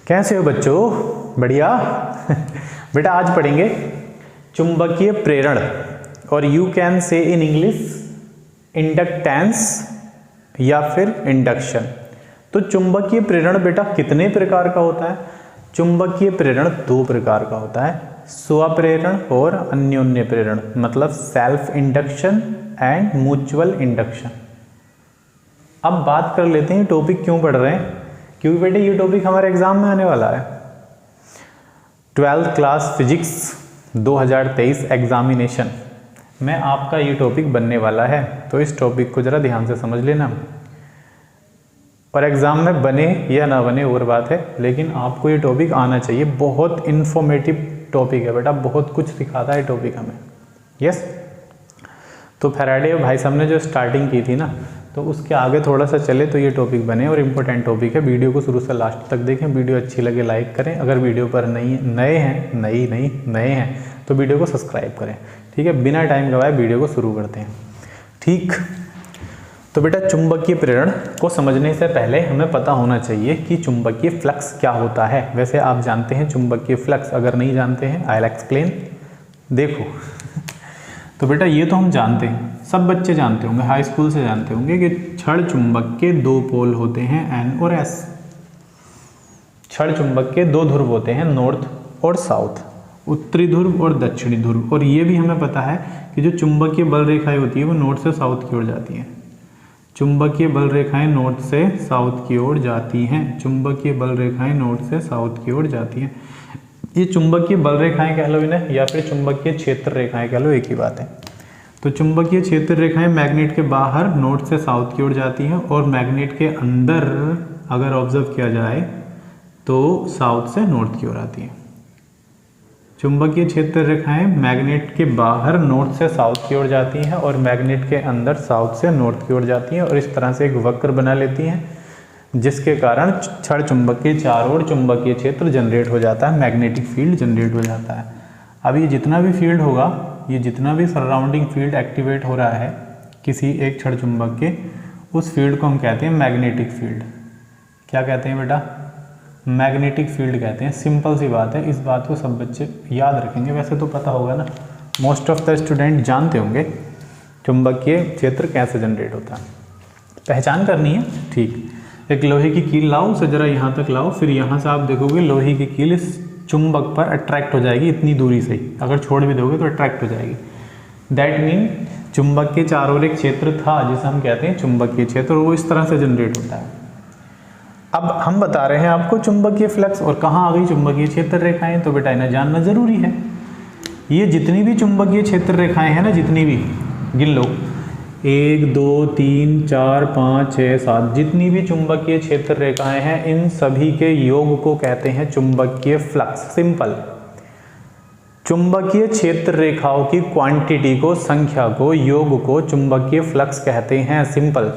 कैसे हो बच्चों? बढ़िया। बेटा आज पढ़ेंगे चुंबकीय प्रेरण और you can say in English inductance या फिर इंडक्शन। तो चुंबकीय प्रेरण बेटा कितने प्रकार का होता है? चुंबकीय प्रेरण दो प्रकार का होता है, स्वप्रेरण और अन्योन्य प्रेरण, मतलब self induction and mutual induction. अब बात कर लेते हैं टॉपिक क्यों पढ़ रहे हैं, क्योंकि बेटे ये टॉपिक हमारे एग्जाम में आने वाला है। 12th क्लास फिजिक्स 2023 एग्जामिनेशन में आपका ये टॉपिक बनने वाला है, तो इस टॉपिक को जरा ध्यान से समझ लेना। और एग्जाम में बने या ना बने और बात है, लेकिन आपको ये टॉपिक आना चाहिए। बहुत इन्फॉर्मेटिव टॉपिक है बेटा, बहुत कुछ सिखाता है टॉपिक हमें। यस, तो फैराडे भाई साहब ने जो स्टार्टिंग की थी ना, तो उसके आगे थोड़ा सा चले तो ये टॉपिक बने और इम्पोर्टेंट टॉपिक है। वीडियो को शुरू से लास्ट तक देखें, वीडियो अच्छी लगे लाइक करें, अगर वीडियो पर नए हैं तो वीडियो को सब्सक्राइब करें। ठीक है, बिना टाइम गवाए वीडियो को शुरू करते हैं। ठीक, तो बेटा चुंबकीय प्रेरण को समझने से पहले हमें पता होना चाहिए कि चुंबकीय फ्लक्स क्या होता है। वैसे आप जानते हैं चुंबकीय फ्लक्स, अगर नहीं जानते हैं आई विल एक्सप्लेन। देखो तो बेटा ये तो हम जानते हैं, सब बच्चे जानते होंगे, हाई स्कूल से जानते होंगे कि क्षण चुंबक के दो पोल होते हैं एन और एस। क्षण चुंबक के दो ध्रुव होते हैं, नॉर्थ और साउथ, उत्तरी ध्रुव और दक्षिणी ध्रुव। और ये भी हमें पता है कि जो चुंबकीय बल रेखाएं होती है वो नॉर्थ से साउथ की ओर जाती हैं। चुंबकीय बल रेखाएं नॉर्थ से साउथ की ओर जाती हैं। चुंबकीय बल रेखाएं नॉर्थ से साउथ की ओर जाती हैं। ये चुंबकीय बल रेखाएं कह लो इन्हें, या फिर चुंबकीय क्षेत्र रेखाएं कह लो, एक ही बात है। तो चुंबकीय क्षेत्र रेखाएं मैग्नेट के बाहर नॉर्थ से साउथ की ओर जाती हैं, और मैग्नेट के अंदर अगर ऑब्जर्व किया जाए तो साउथ से नॉर्थ की ओर आती हैं। चुंबकीय क्षेत्र रेखाएं मैग्नेट के बाहर नॉर्थ से साउथ की ओर जाती हैं और मैग्नेट के अंदर साउथ से नॉर्थ की ओर जाती हैं, और इस तरह से एक वक्र बना लेती हैं, जिसके कारण क्षण चुंबक के चारों ओर चुंबकीय क्षेत्र जनरेट हो जाता है, मैग्नेटिक फील्ड जनरेट हो जाता है। अब ये जितना भी फील्ड होगा, ये जितना भी सराउंडिंग फील्ड एक्टिवेट हो रहा है किसी एक क्षण चुंबक के, उस फील्ड को हम कहते हैं मैग्नेटिक फील्ड। क्या कहते हैं बेटा? मैग्नेटिक फील्ड कहते हैं। सिंपल सी बात है, इस बात को सब बच्चे याद रखेंगे। वैसे तो पता होगा ना, मोस्ट ऑफ द स्टूडेंट जानते होंगे चुंबकीय क्षेत्र कैसे जनरेट होता है। पहचान करनी है। ठीक, एक लोहे की कील लाओ, उसे जरा यहाँ तक लाओ, फिर यहाँ से आप देखोगे लोहे की कील इस चुंबक पर अट्रैक्ट हो जाएगी इतनी दूरी से ही, अगर छोड़ भी दोगे तो अट्रैक्ट हो जाएगी। दैट मीन चुंबक के चारों ओर एक क्षेत्र था जिसे हम कहते हैं चुंबकीय क्षेत्र, और वो इस तरह से जनरेट होता है। अब हम बता रहे हैं आपको चुंबकीय फ्लक्स, और कहाँ आ गई चुंबकीय क्षेत्र रेखाएं, तो बेटा इन्हें जानना जरूरी है। ये जितनी भी चुंबकीय क्षेत्र रेखाएं हैं ना, जितनी भी गिन लो, 1 2 3 4 5 6 7, जितनी भी चुंबकीय क्षेत्र रेखाएं हैं, इन सभी के योग को कहते हैं चुंबकीय फ्लक्स। सिंपल, चुंबकीय क्षेत्र रेखाओं की क्वांटिटी को, संख्या को, योग को चुंबकीय फ्लक्स कहते हैं। सिंपल।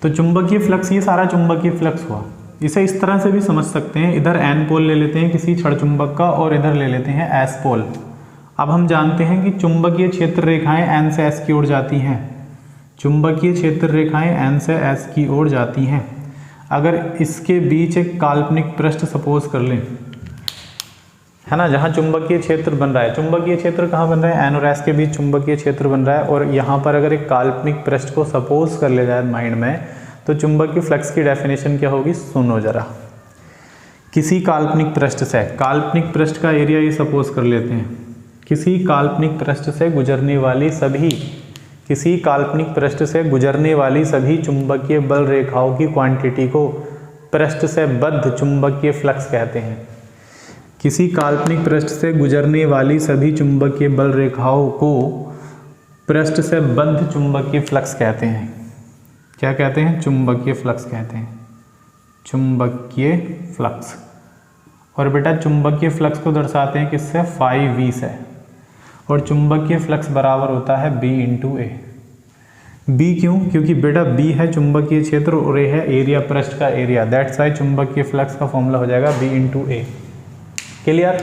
तो चुंबकीय फ्लक्स, ये सारा चुंबकीय फ्लक्स हुआ। इसे इस तरह से भी समझ सकते हैं, इधर एन पोल ले लेते हैं किसी क्षण चुंबक का, और इधर ले लेते हैं एस पोल। अब हम जानते हैं कि चुंबकीय क्षेत्र रेखाएं एन से एस की ओर जाती हैं। चुंबकीय क्षेत्र रेखाएं एन से एस की ओर जाती हैं। अगर इसके बीच एक काल्पनिक पृष्ठ सपोज कर लें, है ना, जहाँ चुंबकीय क्षेत्र बन रहा है, चुंबकीय क्षेत्र कहाँ बन रहा है? एन और एस के बीच चुंबकीय क्षेत्र बन रहा है, और यहाँ पर अगर एक काल्पनिक पृष्ठ को सपोज कर ले जाए माइंड में, तो चुंबकीय फ्लक्स की डेफिनेशन क्या होगी? सुनो जरा। किसी काल्पनिक पृष्ठ से, काल्पनिक पृष्ठ का एरिया ये सपोज कर लेते हैं, किसी काल्पनिक पृष्ठ से गुजरने वाली सभी, किसी काल्पनिक पृष्ठ से गुजरने वाली सभी चुंबकीय बल रेखाओं की क्वांटिटी को पृष्ठ से बद्ध चुंबकीय फ्लक्स कहते हैं। किसी काल्पनिक पृष्ठ से गुजरने वाली सभी चुंबकीय बल रेखाओं को पृष्ठ से बद्ध चुंबकीय फ्लक्स कहते हैं। क्या कहते हैं? चुंबकीय फ्लक्स कहते हैं। चुंबकीय फ्लक्स। और बेटा चुंबकीय फ्लक्स को दर्शाते हैं किससे? फाई वी से। और चुंबकीय फ्लक्स बराबर होता है B × A। B क्यों? क्योंकि बेटा B है चुंबकीय क्षेत्र और A है एरिया, पृष्ठ का एरिया। दैट्स वाई चुंबकीय फ्लक्स का फॉर्मूला हो जाएगा B × A। क्लियर?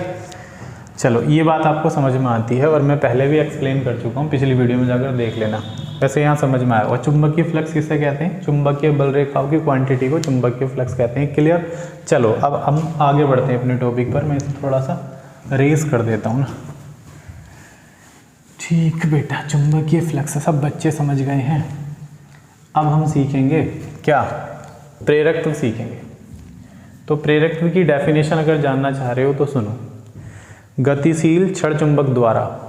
चलो, ये बात आपको समझ में आती है, और मैं पहले भी एक्सप्लेन कर चुका हूँ, पिछली वीडियो में जाकर देख लेना। वैसे यहाँ समझ में आया। और चुंबकीय फ्लक्स किसे कहते हैं? चुंबकीय बल रेखाओं की क्वांटिटी को चुंबकीय फ्लक्स कहते हैं। क्लियर? चलो अब हम आगे बढ़ते हैं अपने टॉपिक पर। मैं इसे थोड़ा सा रेस कर देता हूँ ना। ठीक बेटा, चुंबकीय फ्लक्स सब बच्चे समझ गए हैं। अब हम सीखेंगे क्या? प्रेरकत्व सीखेंगे। तो प्रेरकत्व की डेफिनेशन अगर जानना चाह रहे हो तो सुनो। गतिशील क्षण चुंबक द्वारा,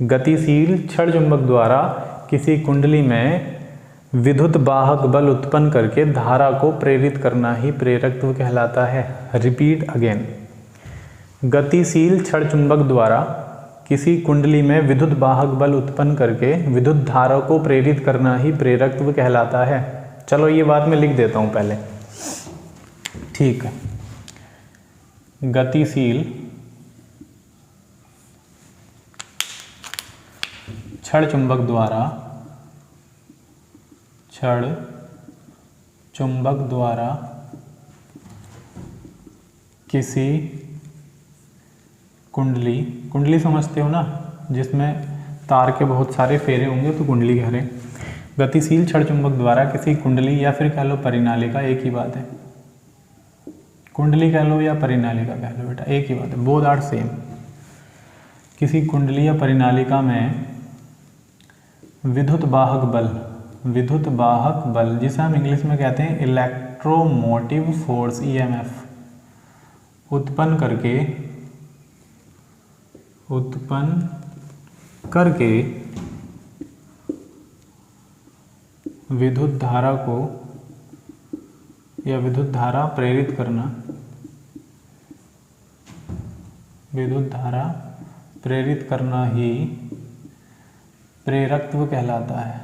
गतिशील क्षण चुंबक द्वारा किसी कुंडली में विद्युत वाहक बल उत्पन्न करके धारा को प्रेरित करना ही प्रेरकत्व कहलाता है। Repeat again. गतिशील क्षण चुंबक द्वारा किसी कुंडली में विद्युत वाहक बल उत्पन्न करके विद्युत धारा को प्रेरित करना ही प्रेरकत्व कहलाता है। चलो ये बात मैं लिख देता हूं पहले। ठीक है, गतिशील क्षण चुंबक द्वारा, क्षण चुंबक द्वारा किसी कुंडली, कुंडली समझते हो ना, जिसमें तार के बहुत सारे फेरे होंगे तो कुंडली कह रहे हैं। गतिशील क्षण चुंबक द्वारा किसी कुंडली या फिर कह लो परिनालिका, एक ही बात है। कुंडली कह लो या परिनालिका कह लो बेटा, एक ही बात है, बोथ आर सेम। किसी कुंडली या परिनालिका में विद्युत वाहक बल, विद्युत वाहक बल जिसे हम इंग्लिश में कहते हैं इलेक्ट्रोमोटिव फोर्स, ईएमएफ, उत्पन्न करके विद्युत धारा को या विद्युत धारा प्रेरित करना, विद्युत धारा प्रेरित करना ही प्रेरकत्व कहलाता है।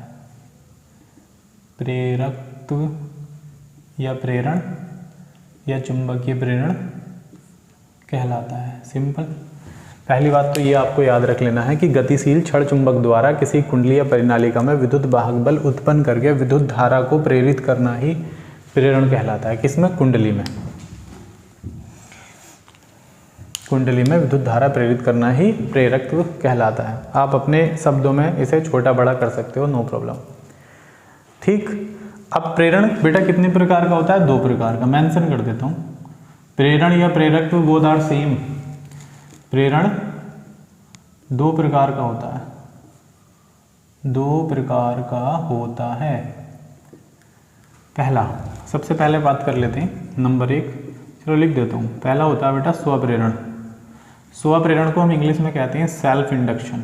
प्रेरकत्व या प्रेरण या चुंबकीय प्रेरण कहलाता है। सिंपल। पहली बात तो ये आपको याद रख लेना है कि गतिशील क्षण चुंबक द्वारा किसी कुंडली या परिनालिका में विद्युत वाहक बल उत्पन्न करके विद्युत धारा को प्रेरित करना ही प्रेरण कहलाता है। किसमें? कुंडली में। कुंडली में विद्युत धारा प्रेरित करना ही प्रेरकत्व कहलाता है। आप अपने शब्दों में इसे छोटा बड़ा कर सकते हो, नो प्रॉब्लम। ठीक। अब प्रेरण बेटा कितने प्रकार का होता है? 2 प्रकार का। मेंशन कर देता हूँ। प्रेरण या प्रेरकत्व बोथ आर सेम। प्रेरण 2 प्रकार का होता है, 2 प्रकार का होता है। पहला, सबसे पहले बात कर लेते हैं नंबर 1। चलो लिख देता हूँ। पहला होता है बेटा स्वप्रेरण। स्वप्रेरण को हम इंग्लिश में कहते हैं सेल्फ इंडक्शन,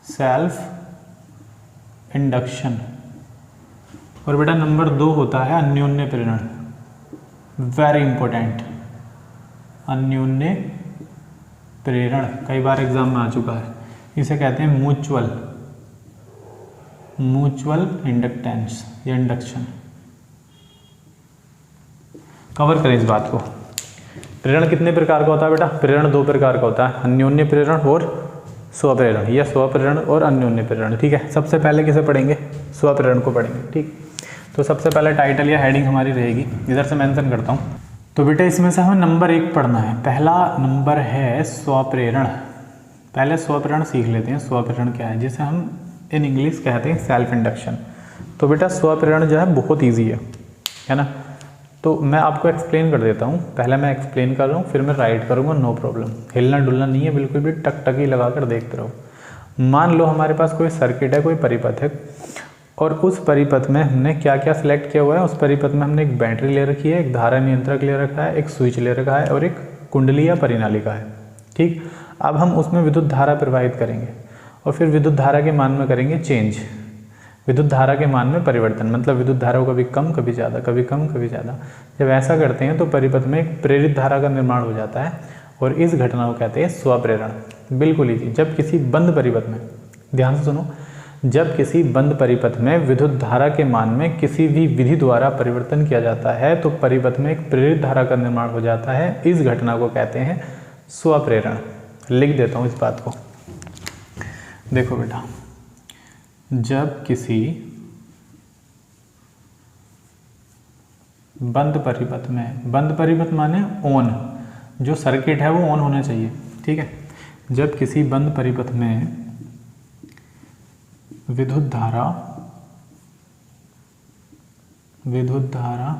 सेल्फ इंडक्शन। और बेटा नंबर 2 होता है अन्योन्य प्रेरण, वेरी इंपॉर्टेंट, अन्योन्य प्रेरण। कई बार एग्जाम में आ चुका है। इसे कहते हैं म्यूचुअल इंडक्टेंस या इंडक्शन। कवर करें इस बात को। प्रेरण कितने प्रकार का होता है बेटा? प्रेरण 2 प्रकार का होता है, अन्योन्य प्रेरण और स्वप्रेरण, या स्वप्रेरण और अन्योन्य प्रेरण। ठीक है, सबसे पहले किसे पढ़ेंगे? स्वप्रेरण को पढ़ेंगे। ठीक, तो सबसे पहले टाइटल या हेडिंग हमारी रहेगी, इधर से मेंशन करता हूँ। तो बेटा इसमें से हमें नंबर 1 पढ़ना है। पहला नंबर है स्वप्रेरण। पहले स्वप्रेरण सीख लेते हैं। स्वप्रेरण क्या है, जिसे हम इन इंग्लिश कहते हैं सेल्फ इंडक्शन। तो बेटा स्वप्रेरण जो है बहुत ईजी है ना। तो मैं आपको एक्सप्लेन कर देता हूँ। पहले मैं एक्सप्लेन कर रहा हूँ, फिर मैं राइट करूँगा, नो प्रॉब्लम। हिलना डुलना नहीं है बिल्कुल भी, टक टक ही लगा कर देखते रहो। मान लो हमारे पास कोई सर्किट है, कोई परिपथ है, और उस परिपथ में हमने क्या क्या सिलेक्ट किया हुआ है। उस परिपथ में हमने एक बैटरी ले रखी है, एक धारा नियंत्रक ले रखा है, एक स्विच ले रखा है और एक कुंडली या परिनालिका है। ठीक, अब हम उसमें विद्युत धारा प्रवाहित करेंगे और फिर विद्युत धारा के मान में करेंगे चेंज, विद्युत धारा के मान में परिवर्तन। मतलब विद्युत धारा को कभी कम कभी ज़्यादा, कभी कम कभी ज़्यादा। जब ऐसा करते हैं तो परिपथ में एक प्रेरित धारा का निर्माण हो जाता है और इस घटना को कहते हैं स्वप्रेरण। बिल्कुल ही। जब किसी बंद परिपथ में, ध्यान से सुनो, जब किसी बंद परिपथ में विद्युत धारा के मान में किसी भी विधि द्वारा परिवर्तन किया जाता है तो परिपथ में एक प्रेरित धारा का निर्माण हो जाता है। इस घटना को कहते हैं स्वप्रेरण। लिख देता हूँ इस बात को। देखो बेटा, जब किसी बंद परिपथ में, बंद परिपथ माने ऑन, जो सर्किट है वो ऑन होना चाहिए। ठीक है, जब किसी बंद परिपथ में विद्युत धारा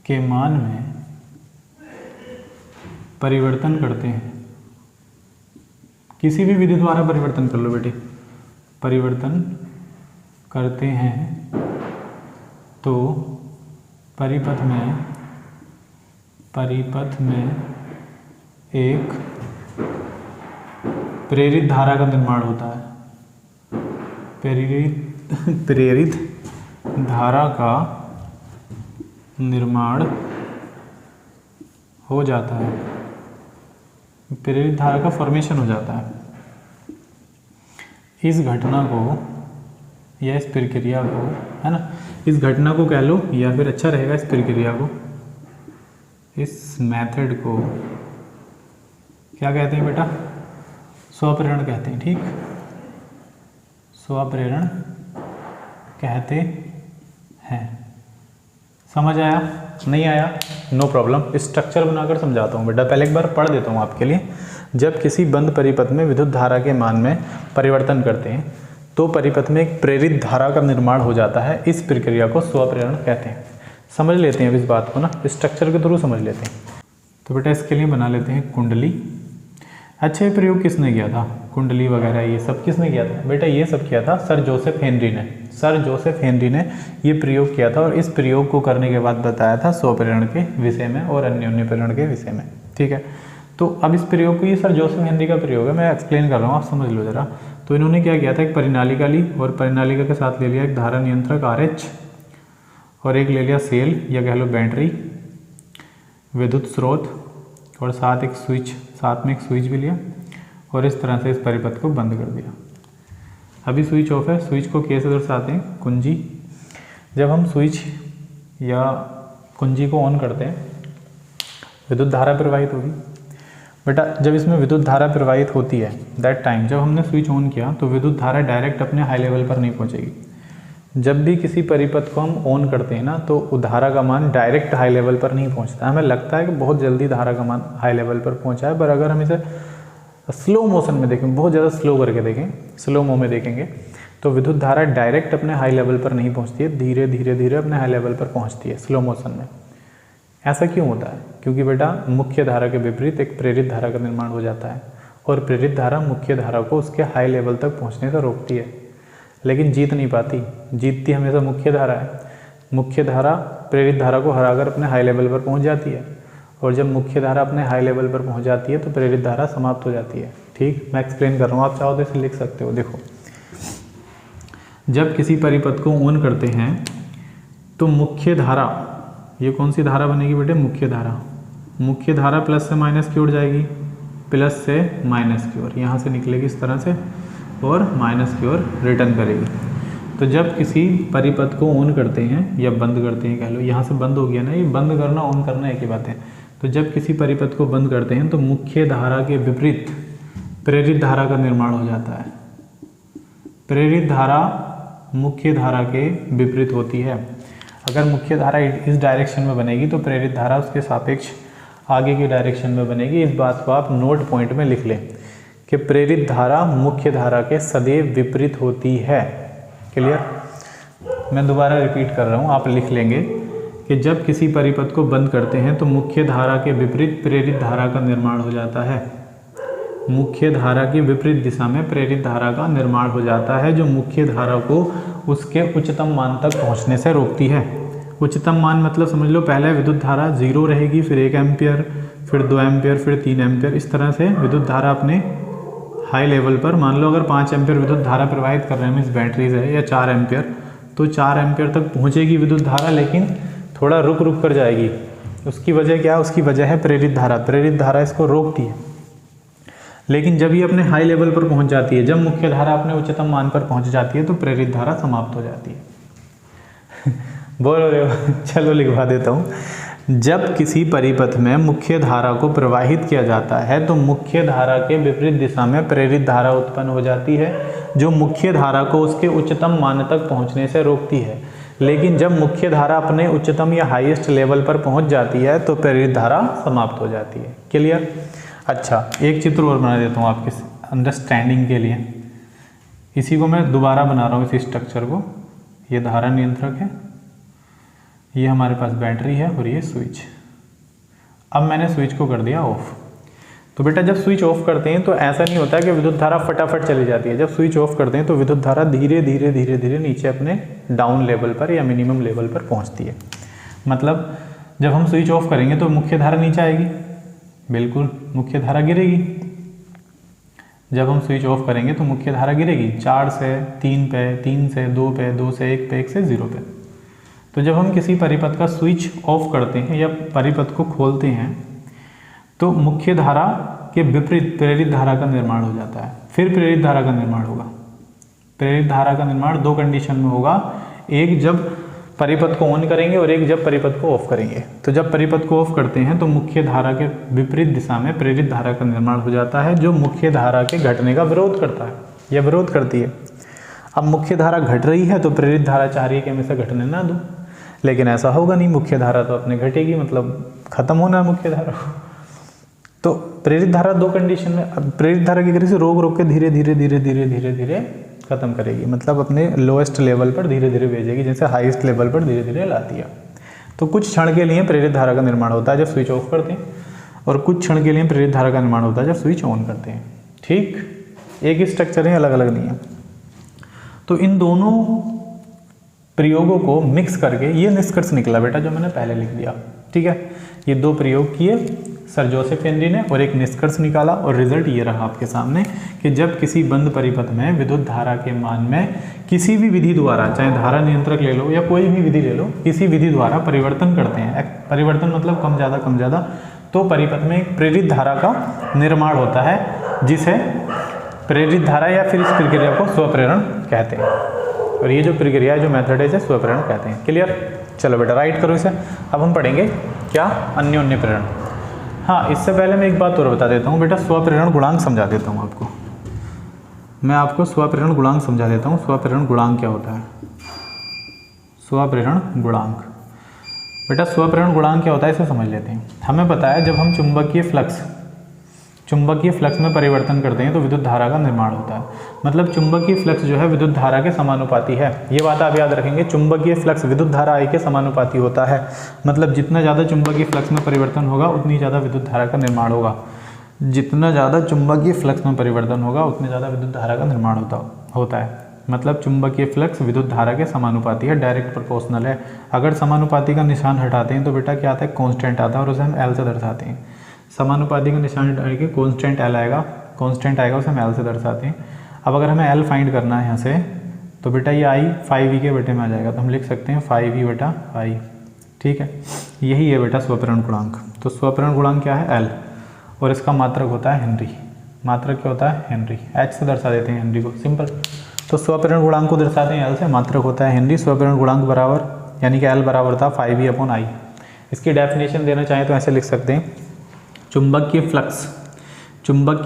के मान में परिवर्तन करते हैं, किसी भी विधि द्वारा परिवर्तन कर लो बेटे, परिवर्तन करते हैं तो परिपथ में एक प्रेरित धारा का निर्माण होता है। प्रेरित धारा का निर्माण हो जाता है, प्रेरित धारा का फॉर्मेशन हो जाता है। इस घटना को या इस प्रक्रिया को, है ना, इस घटना को कह लो या फिर अच्छा रहेगा इस प्रक्रिया को, इस मेथड को क्या कहते हैं बेटा? स्वप्रेरण कहते हैं। ठीक, स्वप्रेरण कहते हैं। समझ आया? नहीं आया? नो प्रॉब्लम, स्ट्रक्चर बनाकर समझाता हूँ बेटा। पहले एक बार पढ़ देता हूँ आपके लिए। जब किसी बंद परिपथ में विद्युत धारा के मान में परिवर्तन करते हैं तो परिपथ में एक प्रेरित धारा का निर्माण हो जाता है। इस प्रक्रिया को स्वप्रेरण कहते हैं। समझ लेते हैं अब इस बात को ना, स्ट्रक्चर के थ्रू समझ लेते हैं। तो बेटा इसके लिए बना लेते हैं कुंडली। अच्छा, ये प्रयोग किसने किया था? कुंडली वगैरह ये सब किसने किया था बेटा? ये सब किया था सर जोसेफ हेनरी ने। सर जोसेफ हेनरी ने ये प्रयोग किया था और इस प्रयोग को करने के बाद बताया था स्वप्रेरण के विषय में और अन्योन्य प्रेरण के विषय में। ठीक है, तो अब इस प्रयोग को, ये सर जोसेफ हेनरी का प्रयोग है, मैं एक्सप्लेन कर रहा हूँ, आप समझ लो जरा। तो इन्होंने क्या किया था, एक परिनालिका ली और परिनालिका के साथ ले लिया एक धारा नियंत्रक RH और एक ले लिया सेल या कह लो बैटरी, विद्युत स्रोत और साथ में एक स्विच भी लिया और इस तरह से इस परिपथ को बंद कर दिया। अभी स्विच ऑफ है, स्विच को कैसे दर्शाते हैं? कुंजी। जब हम स्विच या कुंजी को ऑन करते हैं विद्युत धारा प्रवाहित होगी बेटा। जब इसमें विद्युत धारा प्रवाहित होती है दैट टाइम, जब हमने स्विच ऑन किया तो विद्युत धारा डायरेक्ट अपने हाई लेवल पर नहीं पहुंचेगी। जब भी किसी परिपथ को हम ऑन करते हैं ना तो धारा का मान डायरेक्ट हाई लेवल पर नहीं पहुंचता। हमें लगता है कि बहुत जल्दी धारा का मान हाई लेवल पर पहुंचा है, पर अगर हम इसे स्लो मोशन में देखें, बहुत ज़्यादा स्लो करके देखें, स्लो मो में देखेंगे तो विद्युत धारा डायरेक्ट अपने हाई लेवल पर नहीं पहुंचती है, धीरे धीरे अपने हाई लेवल पर पहुंचती है स्लो मोशन में। ऐसा क्यों होता है? क्योंकि बेटा मुख्य धारा के विपरीत एक प्रेरित धारा का निर्माण हो जाता है और प्रेरित धारा मुख्य धारा को उसके हाई लेवल तक पहुंचने से रोकती है, लेकिन जीत नहीं पाती। जीतती हमेशा मुख्य धारा है। मुख्य धारा प्रेरित धारा को हराकर अपने हाई लेवल पर पहुंच जाती है और जब मुख्य धारा अपने हाई लेवल पर पहुंच जाती है तो प्रेरित धारा समाप्त हो जाती है। ठीक, मैं एक्सप्लेन कर रहा हूँ, आप चाहो तो इसे लिख सकते हो। देखो, जब किसी परिपथ को ऑन करते हैं तो मुख्य धारा, ये कौन सी धारा बनेगी बेटे? मुख्य धारा। मुख्य धारा प्लस से माइनस की ओर जाएगी, प्लस से माइनस की ओर, यहाँ से निकलेगी इस तरह से और माइनस की ओर रिटर्न करेगी। तो जब किसी परिपथ को ऑन करते हैं या बंद करते हैं, कह लो यहाँ से बंद हो गया ना, ये बंद करना ऑन करना एक ही बात है। तो जब किसी परिपथ को बंद करते हैं तो मुख्य धारा के विपरीत प्रेरित धारा का निर्माण हो जाता है। प्रेरित धारा मुख्य धारा के विपरीत होती है। अगर मुख्य धारा इस डायरेक्शन में बनेगी तो प्रेरित धारा उसके सापेक्ष आगे की डायरेक्शन में बनेगी। इस बात को आप नोट पॉइंट में लिख लें कि प्रेरित धारा मुख्य धारा के सदैव विपरीत होती है। क्लियर? मैं दोबारा रिपीट कर रहा हूँ, आप लिख लेंगे कि जब किसी परिपथ को बंद करते हैं तो मुख्य धारा के विपरीत प्रेरित धारा का निर्माण हो जाता है। मुख्य धारा की विपरीत दिशा में प्रेरित धारा का निर्माण हो जाता है, जो मुख्य धारा को उसके उच्चतम मान तक पहुंचने से रोकती है। उच्चतम मान मतलब समझ लो, पहले विद्युत धारा 0 रहेगी, फिर 1 एम्पियर, फिर 2 एम्पियर, फिर 3 एम्पियर, इस तरह से विद्युत धारा अपने हाई लेवल पर, मान लो अगर 5 एम्पियर विद्युत धारा प्रवाहित कर रहे हैं इस बैटरी से, या 4 एम्पियर, तो 4 एम्पियर तक पहुँचेगी विद्युत धारा, लेकिन थोड़ा रुक कर जाएगी। उसकी वजह क्या है? उसकी वजह है प्रेरित धारा। प्रेरित धारा इसको रोकती है, लेकिन जब ये अपने हाई लेवल पर पहुंच जाती है, जब मुख्य धारा अपने उच्चतम मान पर पहुंच जाती है तो प्रेरित धारा समाप्त हो जाती है। बोल रहे हो? चलो लिखवा देता हूँ। जब किसी परिपथ में मुख्य धारा को प्रवाहित किया जाता है तो मुख्य धारा के विपरीत दिशा में प्रेरित धारा उत्पन्न हो जाती है, जो मुख्य धारा को उसके उच्चतम मान तक पहुँचने से रोकती है। लेकिन जब मुख्य धारा अपने उच्चतम या हाईएस्ट लेवल पर पहुँच जाती है तो प्रेरित धारा समाप्त हो जाती है। क्लियर? अच्छा, एक चित्र और बना देता हूँ आपके अंडरस्टैंडिंग के लिए। इसी को मैं दोबारा बना रहा हूँ इस स्ट्रक्चर को। ये धारा नियंत्रक है, ये हमारे पास बैटरी है और ये स्विच। अब मैंने स्विच को कर दिया ऑफ। तो बेटा जब स्विच ऑफ करते हैं तो ऐसा नहीं होता है कि विद्युत धारा फटाफट चली जाती है। जब स्विच ऑफ करते हैं तो विद्युत धारा धीरे धीरे धीरे धीरे नीचे अपने डाउन लेवल पर या मिनिमम लेवल पर पहुंचती है। मतलब जब हम स्विच ऑफ करेंगे तो मुख्य धारा नीचे आएगी, बिल्कुल मुख्य धारा गिरेगी। जब हम स्विच ऑफ करेंगे तो मुख्य धारा गिरेगी 4 से 3 पे, 3 से 2 पे, 2 से 1 पे, 1 से 0 पे। तो जब हम किसी परिपथ का स्विच ऑफ करते हैं या परिपथ को खोलते हैं तो मुख्य धारा के विपरीत प्रेरित धारा का निर्माण हो जाता है। फिर प्रेरित धारा का निर्माण होगा। प्रेरित धारा का निर्माण 2 कंडीशन में होगा, एक जब परिपथ को ऑन करेंगे और एक जब परिपथ को ऑफ करेंगे। तो जब परिपथ को ऑफ करते हैं तो मुख्य धारा के विपरीत दिशा में प्रेरित धारा का निर्माण हो जाता है, जो मुख्य धारा के घटने का विरोध करता है या विरोध करती है। अब मुख्य धारा घट रही है तो प्रेरित धारा चाह रही है कि मैं इसे घटने ना दूं, लेकिन ऐसा होगा नहीं, मुख्य धारा तो अपने घटेगी, मतलब खत्म होना है मुख्य धारा। तो प्रेरित धारा 2 कंडीशन में, प्रेरित धारा की वजह से रोक रोक के धीरे धीरे धीरे धीरे धीरे धीरे खत्म करेगी, मतलब अपने लोएस्ट लेवल पर धीरे धीरे भेजेगी, जैसे हाईएस्ट लेवल पर धीरे धीरे लाती है। तो कुछ क्षण के लिए प्रेरित धारा का निर्माण होता है जब स्विच ऑफ करते हैं, और कुछ क्षण के लिए प्रेरित धारा का निर्माण होता है जब स्विच ऑन करते हैं। ठीक, एक ही स्ट्रक्चर है, अलग अलग नहीं है। तो इन दोनों प्रयोगों को मिक्स करके ये निष्कर्ष निकला बेटा जो मैंने पहले लिख दिया। ठीक है, ये 2 प्रयोग किए सर जोसेफ हेनरी ने और एक निष्कर्ष निकाला, और रिजल्ट ये रहा आपके सामने कि जब किसी बंद परिपथ में विद्युत धारा के मान में किसी भी विधि द्वारा, चाहे धारा नियंत्रक ले लो या कोई भी विधि ले लो, किसी विधि द्वारा परिवर्तन करते हैं, परिवर्तन मतलब कम ज़्यादा, तो परिपथ में एक प्रेरित धारा का निर्माण होता है, जिसे प्रेरित धारा या फिर इस प्रक्रिया को स्वप्रेरण कहते हैं। और ये जो प्रक्रिया है, जो मेथड है, इसे स्वप्रेरण कहते हैं। क्लियर? चलो बेटा राइट करो इसे। अब हम पढ़ेंगे क्या, अन्योन्य प्रेरण। हाँ, इससे पहले मैं एक बात और बता देता हूँ बेटा, स्वप्रेरण गुणांक समझा देता हूँ आपको। मैं आपको स्वप्रेरण गुणांक समझा देता हूँ। स्वप्रेरण गुणांक क्या होता है? स्वप्रेरण गुणांक बेटा, स्वप्रेरण गुणांक क्या होता है इसे समझ लेते हैं। हमें पता है जब हम चुंबकीय फ्लक्स में परिवर्तन करते हैं तो विद्युत धारा का निर्माण होता है। मतलब चुंबकीय फ्लक्स जो है विद्युत धारा के समानुपाती है। ये बात आप याद रखेंगे, चुंबकीय फ्लक्स विद्युत धारा I के समानुपाती होता है। मतलब जितना ज़्यादा चुंबकीय फ्लक्स में परिवर्तन होगा उतनी ज़्यादा विद्युत धारा का निर्माण होगा। जितना ज़्यादा चुंबकीय फ्लक्स में परिवर्तन होगा उतनी ज़्यादा विद्युत धारा का निर्माण होता है। मतलब चुंबकीय फ्लक्स विद्युत धारा के समानुपाती है, डायरेक्ट प्रोपोर्शनल है। अगर समानुपाती का निशान हटाते हैं तो बेटा क्या आता है, कांस्टेंट आता है, और उसे हम एल से दर्शाते हैं। समानुपाती का निशान हटा के कांस्टेंट एल आएगा, कांस्टेंट आएगा, उसे हम एल से दर्शाते हैं। अब अगर हमें एल फाइंड करना है यहाँ से, तो बेटा ये आई 5e के बटे में आ जाएगा, तो हम लिख सकते हैं 5e बटा आई। ठीक है, यही है बेटा स्वप्रेरण गुणांक। तो स्वप्रेरण गुणांक क्या है, एल, और इसका मात्रक होता है हेनरी। मात्रक क्या होता है, हेनरी। एच से दर्शा देते हैं हेनरी को, सिंपल। तो स्वप्रेरण गुणांक को दर्शाते हैं एल से, मात्रक होता है हेनरी। स्वप्रेरण गुणांक बराबर, यानी कि एल बराबर था 5e अपॉन आई। इसकी डेफिनेशन देना चाहें तो ऐसे लिख सकते हैं, चुंबकीय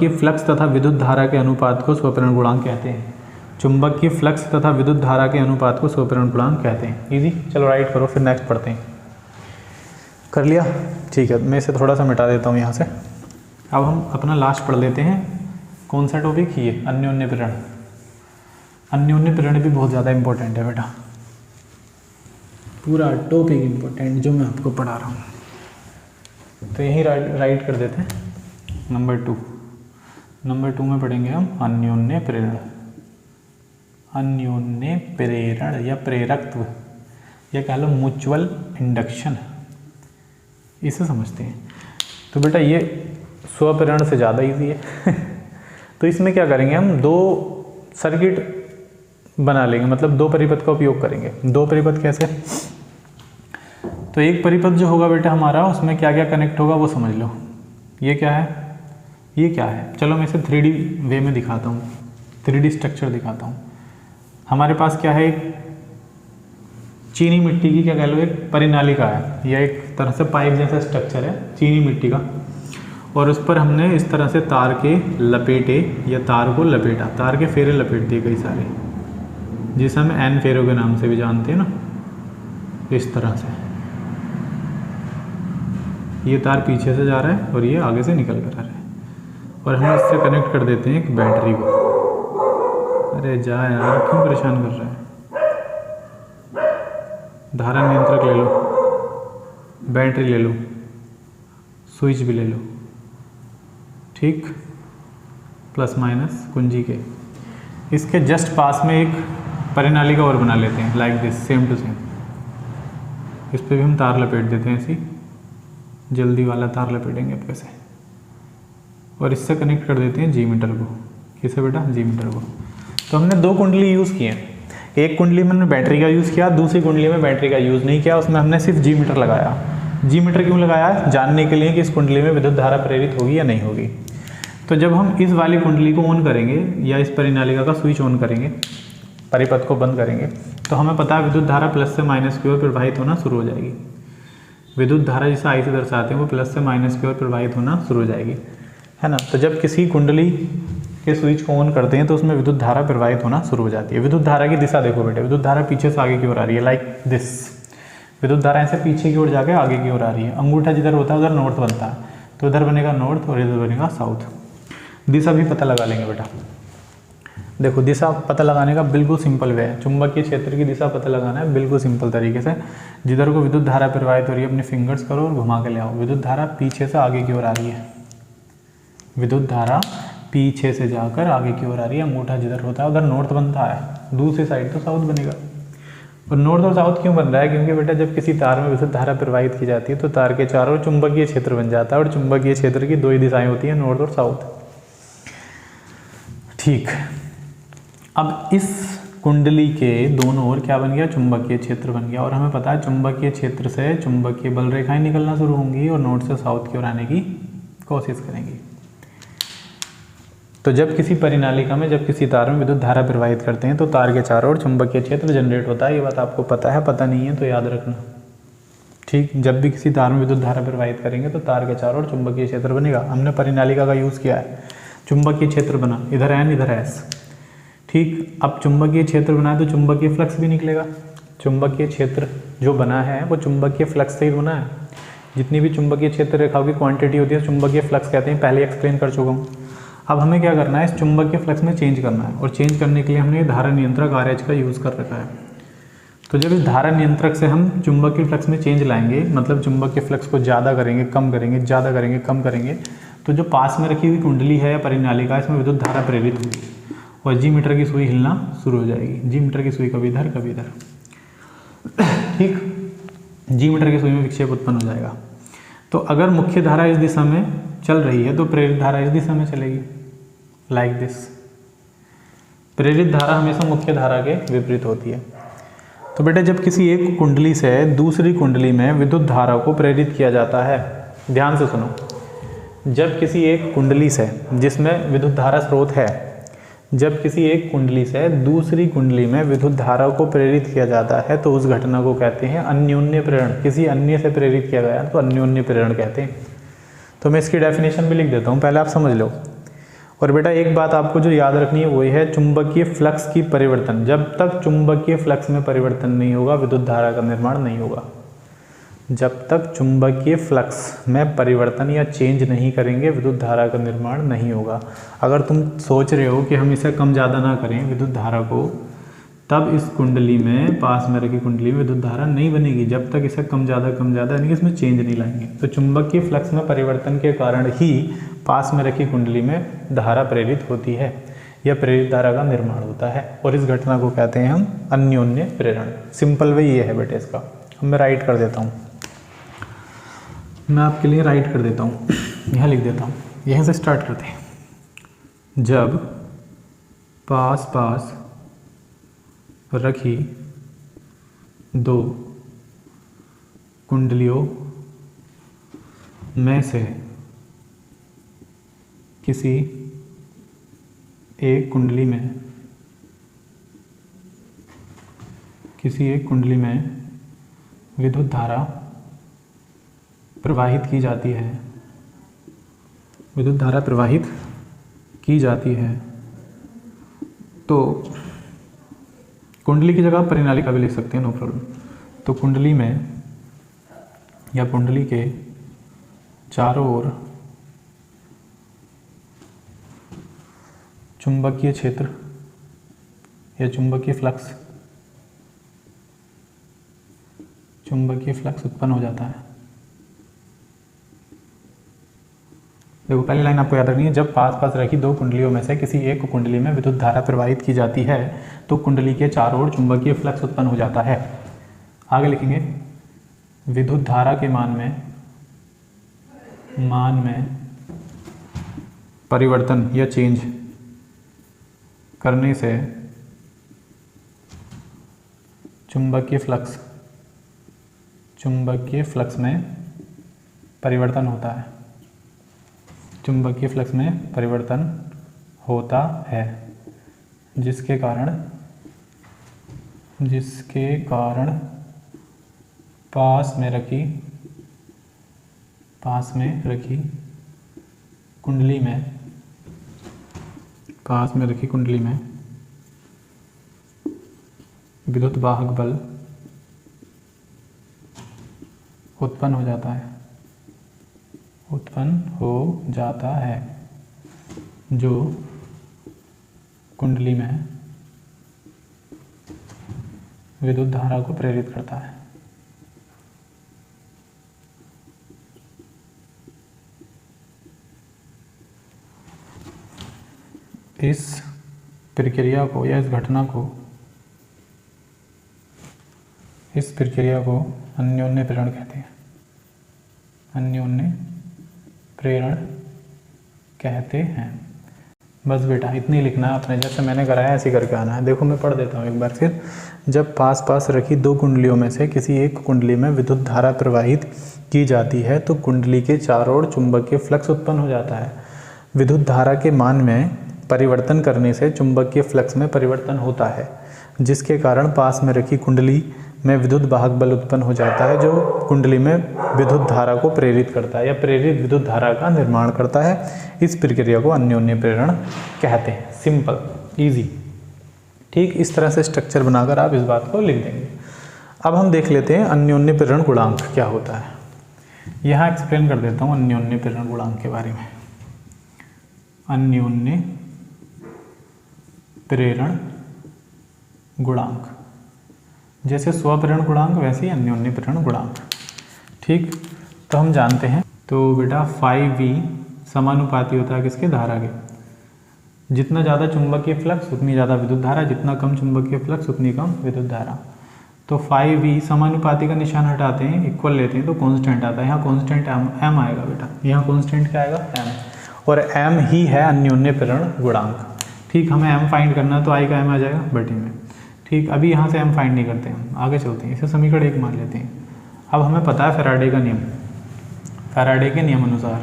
फ्लक्स तथा विद्युत धारा के अनुपात को स्वप्रेरण गुणांक कहते हैं। चुंबकीय फ्लक्स तथा विद्युत धारा के अनुपात को स्वप्रेरण गुणांक कहते हैं। इजी, चलो राइट करो, फिर नेक्स्ट पढ़ते हैं। कर लिया? ठीक है, मैं इसे थोड़ा सा मिटा देता हूँ यहाँ से। अब हम अपना लास्ट पढ़ लेते हैं। कौन सा टॉपिक? ये अन्योन्य प्रेरण। अन्योन्य प्रेरण भी बहुत ज़्यादा इंपॉर्टेंट है बेटा, पूरा टॉपिक इंपॉर्टेंट जो मैं आपको पढ़ा रहा हूँ। तो यही राइट कर देते हैं। नंबर 2 में पढ़ेंगे हम अन्योन्य प्रेरण। अन्योन्य प्रेरण या प्रेरकत्व, या कह लो म्यूचुअल इंडक्शन, इसे समझते हैं। तो बेटा ये स्वप्रेरण से ज़्यादा इजी है। तो इसमें क्या करेंगे हम, 2 सर्किट बना लेंगे, मतलब 2 परिपथ का उपयोग करेंगे। 2 परिपथ कैसे? तो एक परिपथ जो होगा बेटा हमारा, उसमें क्या क्या कनेक्ट होगा वो समझ लो। ये क्या है, ये क्या है? चलो मैं इसे 3D वे में दिखाता हूँ, 3D स्ट्रक्चर दिखाता हूँ। हमारे पास क्या है, एक चीनी मिट्टी की, क्या कह लो, एक परिनालिका है, या एक तरह से पाइप जैसा स्ट्रक्चर है चीनी मिट्टी का, और उस पर हमने इस तरह से तार के लपेटे, या तार को लपेटा, तार के फेरे लपेट दिए कई सारे, जिसे हम एन फेरों के नाम से भी जानते हैं ना। इस तरह से ये तार पीछे से जा रहा है और ये आगे से निकल कर आ रहा है, और हम इससे कनेक्ट कर देते हैं एक बैटरी को। अरे जा यार, क्यों परेशान कर रहा है। धारा नियंत्रक ले लो, बैटरी ले लो, स्विच भी ले लो, ठीक, प्लस माइनस कुंजी के। इसके जस्ट पास में एक परिनालिका और बना लेते हैं, like this, same to same. इस पर भी हम तार लपेट देते हैं, ऐसी जल्दी वाला तार लपेटेंगे अब कैसे, और इससे कनेक्ट कर देते हैं जी मीटर को। किसे बेटा? जी मीटर को। तो हमने दो कुंडली यूज़ किए हैं, एक कुंडली में हमने बैटरी का यूज़ किया, दूसरी कुंडली में बैटरी का यूज़ नहीं किया, उसमें हमने सिर्फ जी मीटर लगाया। जी मीटर क्यों लगाया? जानने के लिए कि इस कुंडली में विद्युत धारा प्रेरित होगी या नहीं होगी। तो जब हम इस वाली कुंडली को ऑन करेंगे या इस परिनालिका का स्विच ऑन करेंगे, परिपथ को बंद करेंगे, तो हमें पता है विद्युत धारा प्लस से माइनस की ओर प्रवाहित होना शुरू हो जाएगी। विद्युत धारा जिसे आई से दर्शाते हैं वो प्लस से माइनस की ओर प्रवाहित होना शुरू हो जाएगी, है ना। तो जब किसी कुंडली के स्विच को ऑन करते हैं तो उसमें विद्युत धारा प्रवाहित होना शुरू हो जाती है। विद्युत धारा की दिशा देखो बेटे, विद्युत धारा पीछे से आगे की ओर आ रही है, लाइक दिस। विद्युत धारा ऐसे पीछे की ओर जाकर आगे की ओर आ रही है। अंगूठा जिधर होता है उधर नॉर्थ बनता है, तो इधर बनेगा नॉर्थ और इधर बनेगा साउथ। दिशा भी पता लगा लेंगे बेटा। देखो, दिशा पता लगाने का बिल्कुल सिंपल वे है। चुंबकीय क्षेत्र की दिशा पता लगाना है बिल्कुल सिंपल तरीके से। जिधर को विद्युत धारा प्रवाहित हो रही है अपने फिंगर्स करो और घुमा के ले आओ। विद्युत धारा पीछे से आगे की ओर आ रही है, विद्युत धारा पीछे से जाकर आगे की ओर आ रही है। अंगूठा जिधर होता है उधर नॉर्थ बनता है, दूसरी साइड तो साउथ बनेगा। और नॉर्थ और साउथ क्यों बन रहा है? क्योंकि बेटा जब किसी तार में विद्युत धारा प्रवाहित की जाती है तो तार के चारों ओर चुंबकीय क्षेत्र बन जाता है, और चुंबकीय क्षेत्र की दो ही दिशाएं होती हैं, नॉर्थ और साउथ। ठीक, अब इस कुंडली के दोनों ओर क्या बन गया? चुंबकीय क्षेत्र बन गया। और हमें पता है चुंबकीय क्षेत्र से चुंबकीय बल रेखाएं निकलना शुरू होंगी और नॉर्थ से साउथ की ओर आने की कोशिश करेंगी। तो जब किसी परिनालिका में, जब किसी तार में विद्युत धारा प्रवाहित करते हैं तो तार के चारों ओर चुंबकीय क्षेत्र जनरेट होता है। ये बात आपको पता है? पता नहीं है तो याद रखना, ठीक। जब भी किसी तार में विद्युत धारा प्रवाहित करेंगे तो तार के चारों ओर चुंबकीय क्षेत्र बनेगा। हमने परिनालिका का यूज़ किया है, चुंबकीय क्षेत्र बना, इधर एन इधर एस, ठीक। अब चुंबकीय क्षेत्र बना है तो चुंबकीय फ्लक्स भी निकलेगा। चुंबकीय क्षेत्र जो बना है वो चुंबकीय फ्लक्स से ही बना है। जितनी भी चुंबकीय क्षेत्र रेखाओं की क्वांटिटी होती है चुंबकीय फ्लक्स कहते हैं, पहले एक्सप्लेन कर चुका हूँ। अब हमें क्या करना है? इस चुंबकीय फ्लक्स में चेंज करना है, और चेंज करने के लिए हमने धारा नियंत्रक RH का यूज़ कर रखा है। तो जब इस धारा नियंत्रक से हम चुंबकीय फ्लक्स में चेंज लाएंगे, मतलब चुंबकीय फ्लक्स को ज़्यादा करेंगे, कम करेंगे, ज़्यादा करेंगे, कम करेंगे, तो जो पास में रखी हुई कुंडली है या परिनालिका, इसमें विद्युत धारा प्रेरित होगी और जी मीटर की सुई हिलना शुरू हो जाएगी। जी मीटर की सुई कभी इधर कभी इधर, ठीक। जी मीटर की सुई में विक्षेप उत्पन्न हो जाएगा। तो अगर मुख्य धारा इस दिशा में चल रही है तो प्रेरित धारा इस दिशा में चलेगी, लाइक दिस। प्रेरित धारा हमेशा मुख्य धारा के विपरीत होती है। तो बेटा जब किसी एक कुंडली से दूसरी कुंडली में विद्युत धारा को प्रेरित किया जाता है, ध्यान से सुनो, जब किसी एक कुंडली से जिसमें विद्युत धारा स्रोत है, जब किसी एक कुंडली से दूसरी कुंडली में विद्युत धारा को प्रेरित किया जाता है तो उस घटना को कहते हैं अन्योन्य प्रेरण। किसी अन्य से प्रेरित किया गया तो अन्योन्य प्रेरण कहते हैं। तो मैं इसकी डेफिनेशन भी लिख देता हूँ, पहले आप समझ लो। और बेटा एक बात आपको जो याद रखनी है वो है चुंबकीय फ्लक्स की परिवर्तन। जब तक चुंबकीय फ्लक्स में परिवर्तन नहीं होगा विद्युत धारा का निर्माण नहीं होगा। जब तक चुंबकीय फ्लक्स में परिवर्तन या चेंज नहीं करेंगे विद्युत धारा का निर्माण नहीं होगा। अगर तुम सोच रहे हो कि हम इसे कम ज़्यादा ना करें विद्युत धारा को, तब इस कुंडली में, पास में रखी कुंडली में विद्युत धारा नहीं बनेगी जब तक इसे कम ज़्यादा यानी कि इसमें चेंज नहीं लाएंगे। तो चुंबकीय फ्लक्स में परिवर्तन के कारण ही पास में रखी कुंडली में धारा प्रेरित होती है या प्रेरित धारा का निर्माण होता है, और इस घटना को कहते हैं हम अन्योन्य प्रेरण। सिंपल वे ये है बेटे इसका। अब मैं राइट कर देता हूँ, मैं आपके लिए राइट कर देता हूँ, यहाँ लिख देता हूँ। यहाँ से स्टार्ट करते हैं। जब पास पास रखी दो कुंडलियों में से किसी एक कुंडली में विद्युत धारा प्रवाहित की जाती है, विद्युत धारा प्रवाहित की जाती है, तो कुंडली की जगह परिनालिका भी लिख सकते हैं, नो प्रॉब्लम। तो कुंडली में या कुंडली के चारों ओर चुंबकीय क्षेत्र या चुंबकीय फ्लक्स उत्पन्न हो जाता है। देखो पहली लाइन आपको याद रखनी है, जब पास पास रखी दो कुंडलियों में से किसी एक कुंडली में विद्युत धारा प्रवाहित की जाती है तो कुंडली के चारों ओर चुंबकीय फ्लक्स उत्पन्न हो जाता है। आगे लिखेंगे, विद्युत धारा के मान में परिवर्तन या चेंज करने से चुंबकीय फ्लक्स में परिवर्तन होता है। चुंबकीय फ्लक्स में परिवर्तन होता है जिसके कारण पास में रखी कुंडली में विद्युत वाहक बल उत्पन्न हो जाता है जो कुंडली में विद्युत धारा को प्रेरित करता है। इस प्रक्रिया को या इस घटना को अन्योन्य प्रेरण कहते हैं। बस बेटा इतनी लिखना है आपने, जैसे मैंने कराया ऐसे करके आना है। देखो मैं पढ़ देता हूँ एक बार फिर। जब पास पास रखी दो कुंडलियों में से किसी एक कुंडली में विद्युत धारा प्रवाहित की जाती है तो कुंडली के चारों ओर चुंबकीय फ्लक्स उत्पन्न हो जाता है। विद्युत धारा के मान में परिवर्तन करने से चुंबकीय फ्लक्स में परिवर्तन होता है जिसके कारण पास में रखी कुंडली में विद्युत वाहक बल उत्पन्न हो जाता है जो कुंडली में विद्युत धारा को प्रेरित करता है या प्रेरित विद्युत धारा का निर्माण करता है। इस प्रक्रिया को अन्योन्य प्रेरण कहते हैं। Simple, easy. ठीक इस तरह से स्ट्रक्चर बनाकर आप इस बात को लिख देंगे। अब हम देख लेते हैं अन्योन्य प्रेरण गुणांक क्या होता है। यहाँ एक्सप्लेन कर देता हूँ अन्योन्य प्रेरण गुणांक के बारे में। अन्योन्य प्रेरण गुणांक, जैसे स्वप्रेरण गुणांक वैसे ही अन्योन्य प्रेरण गुणांक। ठीक, तो हम जानते हैं, तो बेटा 5V समानुपाती होता है किसके? धारा के। जितना ज़्यादा चुंबकीय फ्लक्स उतनी ज़्यादा विद्युत धारा, जितना कम चुंबकीय फ्लक्स उतनी कम विद्युत धारा। तो 5V समानुपाती का निशान हटाते हैं, इक्वल लेते हैं तो कांस्टेंट आता है। यहाँ कांस्टेंट m आएगा बेटा, यहाँ कांस्टेंट क्या आएगा? m, और m ही है अन्योन्य प्रेरण गुणांक। ठीक, हमें m फाइंड करना है तो I का m आ जाएगा बटे में। ठीक, अभी यहाँ से m फाइंड नहीं करते हैं, आगे चलते हैं। इसे समीकरण 1 मान लेते हैं। अब हमें पता है फैराडे का नियम, फैराडे के नियम अनुसार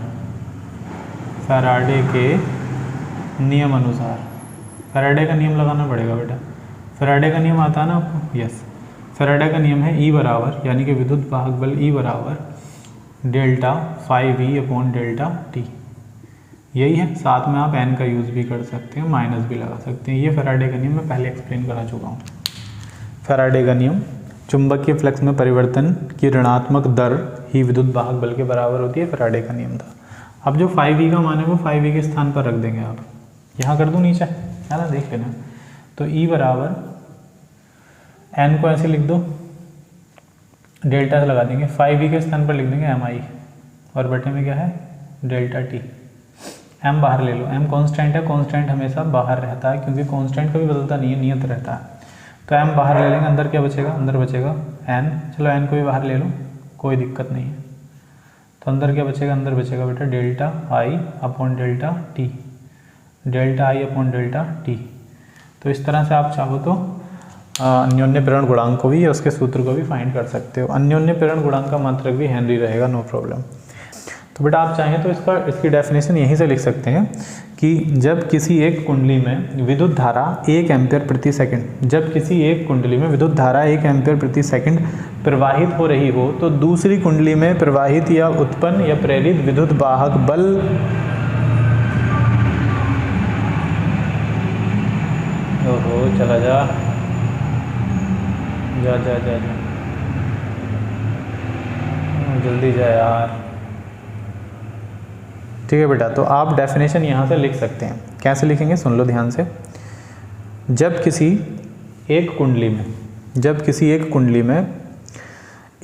फैराडे का नियम लगाना पड़ेगा बेटा। फैराडे का नियम आता है ना आपको? यस, फैराडे का नियम है E बराबर, यानी कि विद्युत वाहक बल E बराबर delta 5V upon delta T। यही है, साथ में आप n का यूज़ भी कर सकते हैं, माइनस भी लगा सकते हैं। ये फैराडे का नियम मैं पहले एक्सप्लेन करा चुका हूँ। फैराडे का नियम, चुंबकीय फ्लक्स में परिवर्तन की ऋणात्मक दर ही विद्युत वाहक बल के बराबर होती है, फैराडे का नियम था। अब जो 5V का मान है वो 5V के स्थान पर रख देंगे आप। यहाँ कर दूँ नीचे, है ना, देख लेना। तो E बराबर n को ऐसे लिख दो, डेल्टा से लगा देंगे, 5V के स्थान पर लिख देंगे MI, और बटे में क्या है? Delta T। m बाहर ले लो, m कांस्टेंट है, कांस्टेंट हमेशा बाहर रहता है क्योंकि कांस्टेंट कभी बदलता नहीं है, नियत रहता है। तो m बाहर ले लेंगे, अंदर क्या बचेगा? अंदर बचेगा n। चलो n को भी बाहर ले लो, कोई दिक्कत नहीं है। तो अंदर क्या बचेगा? अंदर बचेगा बेटा delta I upon delta T, delta I upon delta T। तो इस तरह से आप चाहो तो अन्योन्य प्रेरण गुणांक को भी या उसके सूत्र को भी फाइंड कर सकते हो। अन्योन्य प्रेरण गुणांक का मात्रक भी हेनरी रहेगा, नो प्रॉब्लम। तो बेटा आप चाहें तो इसकी डेफिनेशन यहीं से लिख सकते हैं कि जब किसी एक कुंडली में विद्युत धारा 1 एम्पीयर प्रति सेकंड, जब किसी एक कुंडली में विद्युत धारा 1 एम्पीयर प्रति सेकंड प्रवाहित हो रही हो तो दूसरी कुंडली में प्रवाहित या उत्पन्न या प्रेरित विद्युत वाहक बल ओहो चला जा जा जा जा जा जल्दी जा यार। ठीक है बेटा, तो आप डेफिनेशन यहाँ से लिख सकते हैं। कैसे लिखेंगे? सुन लो ध्यान से। जब किसी एक कुंडली में, जब किसी एक कुंडली में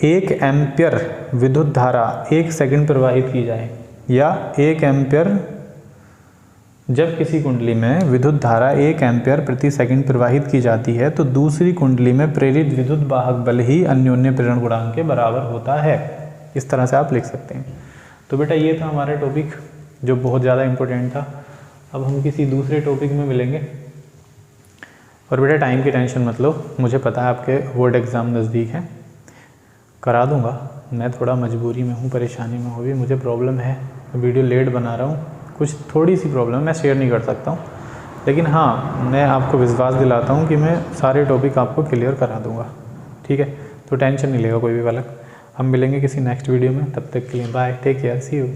1 एम्पियर विद्युत धारा 1 सेकंड प्रवाहित की जाए, या 1 एम्पियर, जब किसी कुंडली में विद्युत धारा 1 एम्पियर प्रति सेकंड प्रवाहित की जाती है तो दूसरी कुंडली में प्रेरित विद्युत वाहक बल ही अन्योन्य प्रेरण गुणांक के बराबर होता है। इस तरह से आप लिख सकते हैं। तो बेटा ये था हमारा टॉपिक जो बहुत ज़्यादा इम्पोर्टेंट था। अब हम किसी दूसरे टॉपिक में मिलेंगे। और बेटा टाइम की टेंशन मत लो, मुझे पता है आपके बोर्ड एग्ज़ाम नज़दीक हैं, करा दूंगा। मैं थोड़ा मजबूरी में हूँ, परेशानी में हूँ, भी मुझे प्रॉब्लम है, वीडियो लेट बना रहा हूँ, कुछ थोड़ी सी प्रॉब्लम मैं शेयर नहीं कर सकता हूँ, लेकिन हाँ मैं आपको विश्वास दिलाता हूँ कि मैं सारे टॉपिक आपको क्लियर करा दूँगा। ठीक है, तो टेंशन नहीं लेगा कोई भी बालक। हम मिलेंगे किसी नेक्स्ट वीडियो में, तब तक के लिए bye, take care, see you.